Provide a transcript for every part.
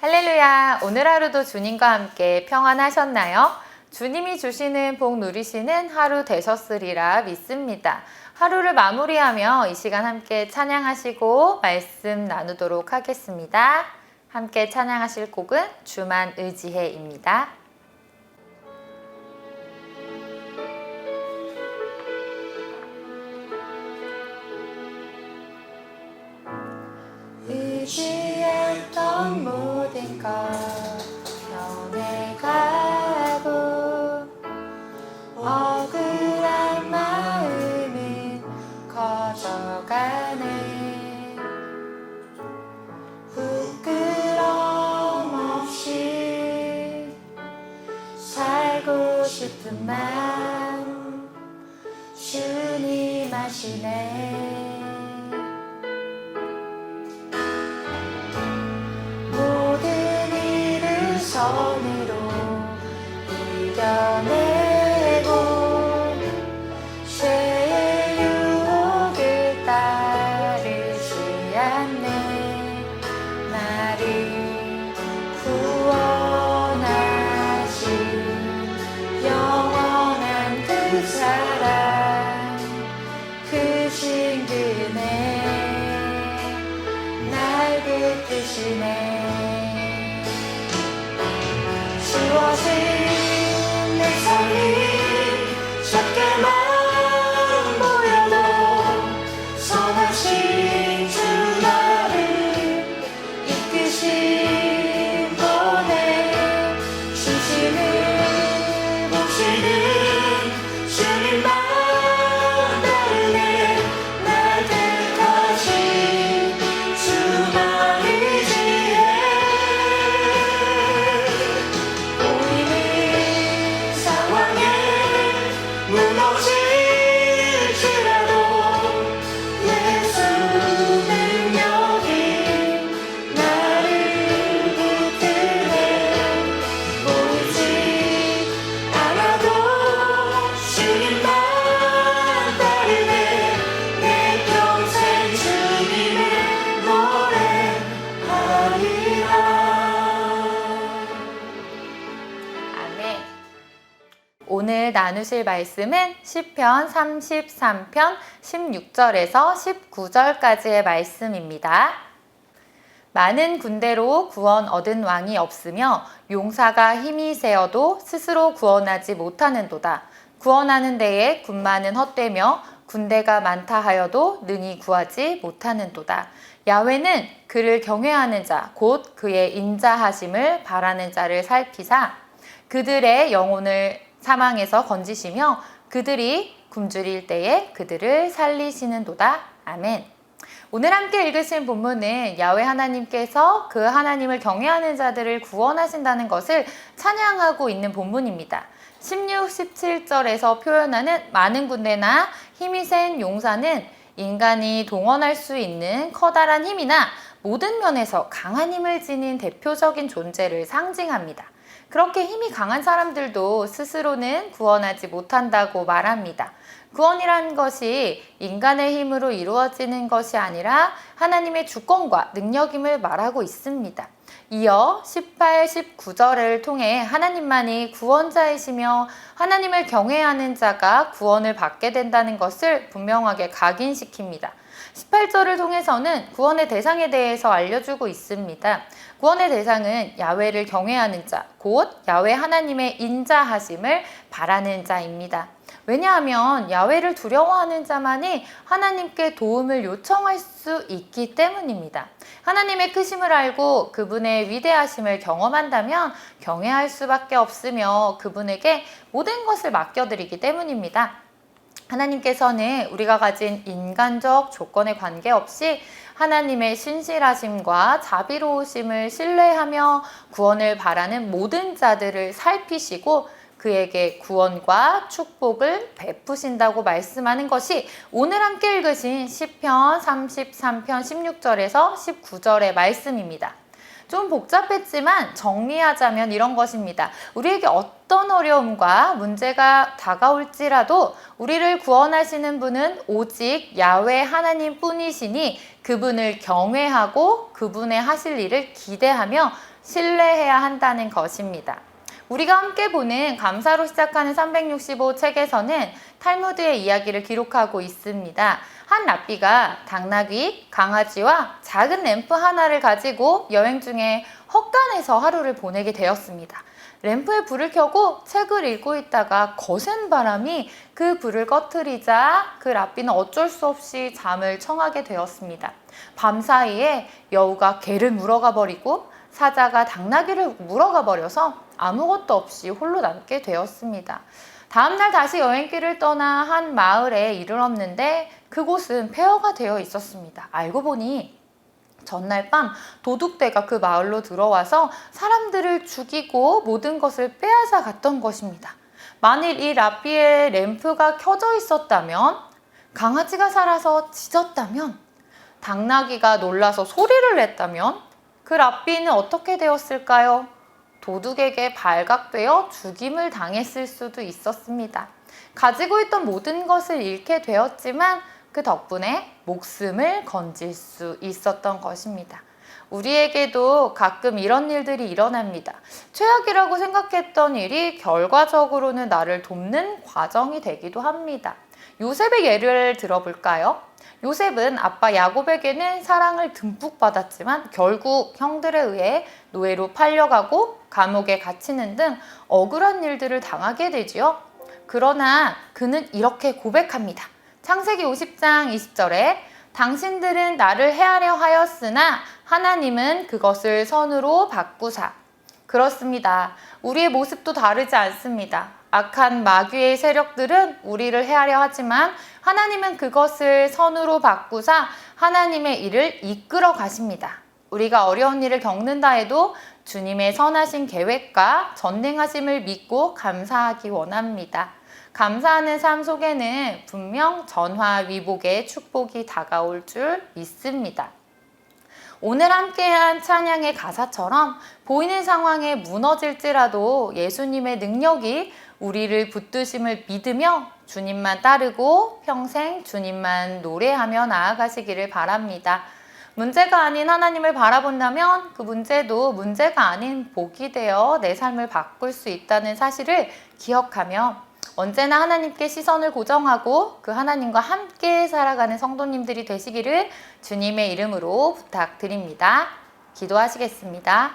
할렐루야! 오늘 하루도 주님과 함께 평안하셨나요? 주님이 주시는 복 누리시는 하루 되셨으리라 믿습니다. 하루를 마무리하며 이 시간 함께 찬양하시고 말씀 나누도록 하겠습니다. 함께 찬양하실 곡은 주만 의지해입니다. 의지했던 모든 것 변해가고 억울한 마음은 커져가네. 부끄럼 없이 살고 싶은 마음 주님 아시네. 손으로 이겨내고 죄의 유혹을 따르지 않네. 나를 구원하신 영원한 그 사랑 그 친근해 날 붙드시네. 지워진 내 삶이 작게만 보여도 선하신 주 나를 이끄신 분의 중심을 보시는 주님만 다르네. 날 택하신 주만 의지해. 무너질지라도 예수 능력이 나를 붙드네. 보이지 않아도 주님만 따르네. 내 평생 주님을 노래하리라. 아멘. 오늘 나누실 말씀은 시편 33편 16절에서 19절까지의 말씀입니다. 많은 군대로 구원 얻은 왕이 없으며 용사가 힘이 세어도 스스로 구원하지 못하는도다. 구원하는 데에 군마는 헛되며 군대가 많다 하여도 능히 구하지 못하는도다. 야훼는 그를 경외하는 자 곧 그의 인자하심을 바라는 자를 살피사 그들의 영혼을 사망에서 건지시며 그들이 굶주릴 때에 그들을 살리시는도다. 아멘. 오늘 함께 읽으신 본문은 야훼 하나님께서 그 하나님을 경외하는 자들을 구원하신다는 것을 찬양하고 있는 본문입니다. 16, 17절에서 표현하는 많은 군대나 힘이 센 용사는 인간이 동원할 수 있는 커다란 힘이나 모든 면에서 강한 힘을 지닌 대표적인 존재를 상징합니다. 그렇게 힘이 강한 사람들도 스스로는 구원하지 못한다고 말합니다. 구원이라는 것이 인간의 힘으로 이루어지는 것이 아니라 하나님의 주권과 능력임을 말하고 있습니다. 이어 18, 19절을 통해 하나님만이 구원자이시며 하나님을 경외하는 자가 구원을 받게 된다는 것을 분명하게 각인시킵니다. 18절을 통해서는 구원의 대상에 대해서 알려주고 있습니다. 구원의 대상은 야훼를 경외하는 자, 곧 야훼 하나님의 인자하심을 바라는 자입니다. 왜냐하면 야훼를 두려워하는 자만이 하나님께 도움을 요청할 수 있기 때문입니다. 하나님의 크심을 알고 그분의 위대하심을 경험한다면 경외할 수밖에 없으며 그분에게 모든 것을 맡겨드리기 때문입니다. 하나님께서는 우리가 가진 인간적 조건에 관계없이 하나님의 신실하심과 자비로우심을 신뢰하며 구원을 바라는 모든 자들을 살피시고 그에게 구원과 축복을 베푸신다고 말씀하는 것이 오늘 함께 읽으신 시편 33편 16절에서 19절의 말씀입니다. 좀 복잡했지만 정리하자면 이런 것입니다. 우리에게 어떤 어려움과 문제가 다가올지라도 우리를 구원하시는 분은 오직 야훼 하나님 뿐이시니 그분을 경외하고 그분의 하실 일을 기대하며 신뢰해야 한다는 것입니다. 우리가 함께 보는 감사로 시작하는 365 책에서는 탈무드의 이야기를 기록하고 있습니다. 한 랍비가 당나귀, 강아지와 작은 램프 하나를 가지고 여행 중에 헛간에서 하루를 보내게 되었습니다. 램프에 불을 켜고 책을 읽고 있다가 거센 바람이 그 불을 꺼트리자 그 랍비는 어쩔 수 없이 잠을 청하게 되었습니다. 밤사이에 여우가 개를 물어가 버리고 사자가 당나귀를 물어가 버려서 아무것도 없이 홀로 남게 되었습니다. 다음날 다시 여행길을 떠나 한 마을에 이르렀는데 그곳은 폐허가 되어 있었습니다. 알고 보니 전날 밤 도둑대가 그 마을로 들어와서 사람들을 죽이고 모든 것을 빼앗아 갔던 것입니다. 만일 이 랍비의 램프가 켜져 있었다면, 강아지가 살아서 짖었다면, 당나귀가 놀라서 소리를 냈다면 그 랍비는 어떻게 되었을까요? 도둑에게 발각되어 죽임을 당했을 수도 있었습니다. 가지고 있던 모든 것을 잃게 되었지만 그 덕분에 목숨을 건질 수 있었던 것입니다. 우리에게도 가끔 이런 일들이 일어납니다. 최악이라고 생각했던 일이 결과적으로는 나를 돕는 과정이 되기도 합니다. 요셉의 예를 들어볼까요? 요셉은 아빠 야곱에게는 사랑을 듬뿍 받았지만 결국 형들에 의해 노예로 팔려가고 감옥에 갇히는 등 억울한 일들을 당하게 되지요. 그러나 그는 이렇게 고백합니다. 창세기 50장 20절에 당신들은 나를 해하려 하였으나 하나님은 그것을 선으로 바꾸사. 그렇습니다. 우리의 모습도 다르지 않습니다. 악한 마귀의 세력들은 우리를 해하려 하지만 하나님은 그것을 선으로 바꾸사 하나님의 일을 이끌어 가십니다. 우리가 어려운 일을 겪는다 해도 주님의 선하신 계획과 전능하심을 믿고 감사하기 원합니다. 감사하는 삶 속에는 분명 전화위복의 축복이 다가올 줄 믿습니다. 오늘 함께한 찬양의 가사처럼 보이는 상황에 무너질지라도 예수님의 능력이 우리를 붙드심을 믿으며 주님만 따르고 평생 주님만 노래하며 나아가시기를 바랍니다. 문제가 아닌 하나님을 바라본다면 그 문제도 문제가 아닌 복이 되어 내 삶을 바꿀 수 있다는 사실을 기억하며 언제나 하나님께 시선을 고정하고 그 하나님과 함께 살아가는 성도님들이 되시기를 주님의 이름으로 부탁드립니다. 기도하시겠습니다.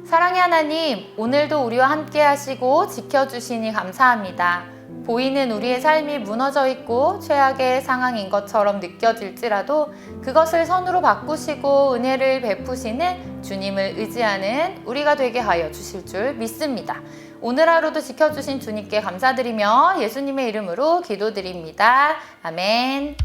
사랑의 하나님, 오늘도 우리와 함께 하시고 지켜주시니 감사합니다. 보이는 우리의 삶이 무너져 있고 최악의 상황인 것처럼 느껴질지라도 그것을 선으로 바꾸시고 은혜를 베푸시는 주님을 의지하는 우리가 되게 하여 주실 줄 믿습니다. 오늘 하루도 지켜주신 주님께 감사드리며 예수님의 이름으로 기도드립니다. 아멘.